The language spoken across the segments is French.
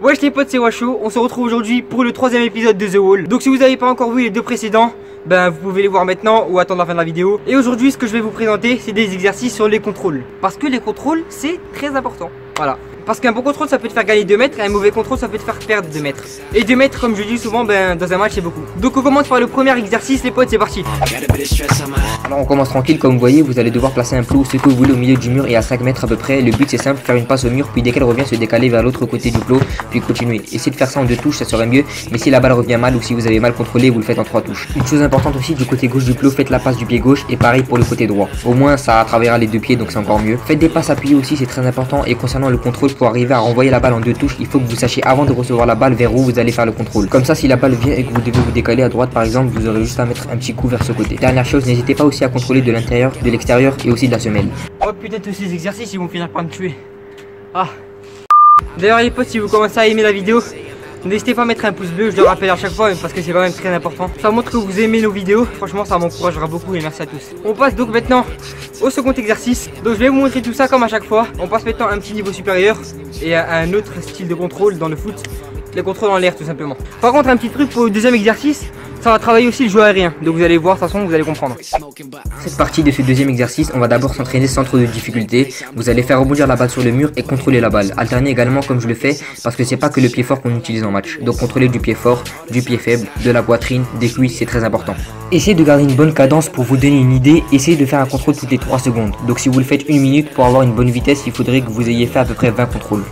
Wesh les potes, c'est Washo, on se retrouve aujourd'hui pour le 3ème épisode de The Wall. Donc si vous n'avez pas encore vu les deux précédents, ben vous pouvez les voir maintenant ou attendre la fin de la vidéo. Et aujourd'hui ce que je vais vous présenter, c'est des exercices sur les contrôles. Parce que les contrôles, c'est très important. Voilà. Parce qu'un bon contrôle ça peut te faire gagner 2 mètres et un mauvais contrôle ça peut te faire perdre 2 mètres. Et 2 mètres comme je dis souvent, ben dans un match c'est beaucoup. Donc on commence par le premier exercice les potes, c'est parti. Alors on commence tranquille, comme vous voyez, vous allez devoir placer un plot, ce que vous voulez au milieu du mur et à 5 mètres à peu près. Le but c'est simple, faire une passe au mur, puis dès qu'elle revient se décaler vers l'autre côté du plot, puis continuer. Essayez de faire ça en 2 touches, ça serait mieux, mais si la balle revient mal ou si vous avez mal contrôlé, vous le faites en 3 touches. Une chose importante aussi, du côté gauche du plot, faites la passe du pied gauche et pareil pour le côté droit. Au moins ça travaillera les deux pieds donc c'est encore mieux. Faites des passes appuyées aussi, c'est très important. Et concernant le contrôle, pour arriver à renvoyer la balle en 2 touches, il faut que vous sachiez avant de recevoir la balle vers où vous allez faire le contrôle. Comme ça, si la balle vient et que vous devez vous décaler à droite par exemple, vous aurez juste à mettre un petit coup vers ce côté. Dernière chose, n'hésitez pas aussi à contrôler de l'intérieur, de l'extérieur et aussi de la semelle. Oh putain, tous ces exercices ils vont finir par me tuer. Ah. D'ailleurs les potes, si vous commencez à aimer la vidéo, n'hésitez pas à mettre un pouce bleu, je le rappelle à chaque fois parce que c'est quand même très important. Ça montre que vous aimez nos vidéos, franchement ça m'encouragera beaucoup et merci à tous. On passe donc maintenant au second exercice. Donc je vais vous montrer tout ça comme à chaque fois. On passe maintenant à un petit niveau supérieur et à un autre style de contrôle dans le foot. Les contrôles en l'air tout simplement. Par contre un petit truc pour le deuxième exercice, ça va travailler aussi le jeu aérien. Donc vous allez voir, de toute façon vous allez comprendre. Cette partie de ce deuxième exercice, on va d'abord s'entraîner sans trop de difficultés. Vous allez faire rebondir la balle sur le mur et contrôler la balle. Alternez également comme je le fais parce que c'est pas que le pied fort qu'on utilise en match. Donc contrôler du pied fort, du pied faible, de la poitrine, des cuisses, c'est très important. Essayez de garder une bonne cadence pour vous donner une idée. Essayez de faire un contrôle toutes les 3 secondes. Donc si vous le faites 1 minute pour avoir une bonne vitesse, il faudrait que vous ayez fait à peu près 20 contrôles.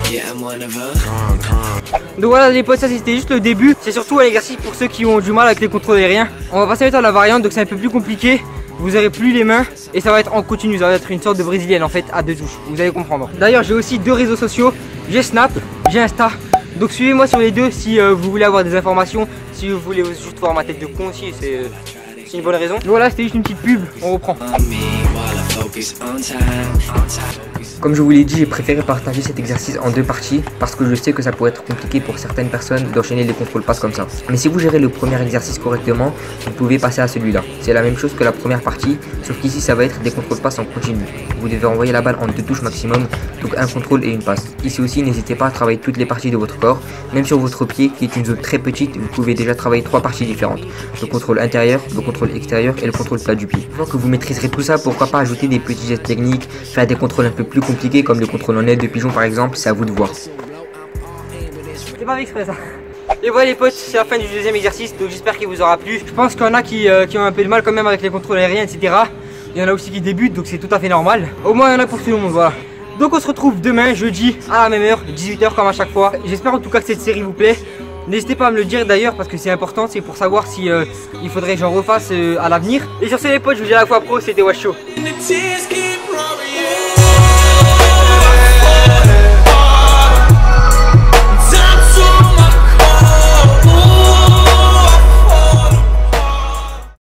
Donc voilà les potes, ça c'était juste le début. C'est surtout un exercice pour ceux qui ont du mal avec les contrôles aériens. On va passer maintenant à la variante, donc c'est un peu plus compliqué. Vous n'aurez plus les mains et ça va être en continu, ça va être une sorte de brésilienne en fait à 2 touches. Vous allez comprendre. D'ailleurs j'ai aussi 2 réseaux sociaux, j'ai Snap, j'ai Insta. Donc suivez-moi sur les deux si vous voulez avoir des informations, si vous voulez juste voir ma tête de con aussi, c'est une bonne raison. Voilà, c'était juste une petite pub, on reprend. Comme je vous l'ai dit, j'ai préféré partager cet exercice en 2 parties parce que je sais que ça pourrait être compliqué pour certaines personnes d'enchaîner les contrôles passes comme ça. Mais si vous gérez le premier exercice correctement, vous pouvez passer à celui-là. C'est la même chose que la première partie, sauf qu'ici ça va être des contrôles passes en continu. Vous devez envoyer la balle en 2 touches maximum, donc un contrôle et une passe. Ici aussi, n'hésitez pas à travailler toutes les parties de votre corps, même sur votre pied qui est une zone très petite, vous pouvez déjà travailler 3 parties différentes. Le contrôle intérieur, le contrôle extérieur et le contrôle plat du pied. Une fois que vous maîtriserez tout ça, pourquoi pas ajouter des petits gestes techniques, faire des contrôles un peu plus compliqué comme le contrôle en aile de pigeon par exemple, c'est à vous de voir. C'est pas exprès ça. Et voilà les potes, c'est la fin du deuxième exercice, donc j'espère qu'il vous aura plu. Je pense qu'il y en a qui ont un peu de mal quand même avec les contrôles aériens, etc. Il y en a aussi qui débutent, donc c'est tout à fait normal. Au moins il y en a pour tout le monde, voilà. Donc on se retrouve demain, jeudi, à la même heure, 18 h comme à chaque fois. J'espère en tout cas que cette série vous plaît. N'hésitez pas à me le dire d'ailleurs parce que c'est important, c'est pour savoir si il faudrait que j'en refasse à l'avenir. Et sur ce les potes, je vous dis à la fois pro, c'était Washo.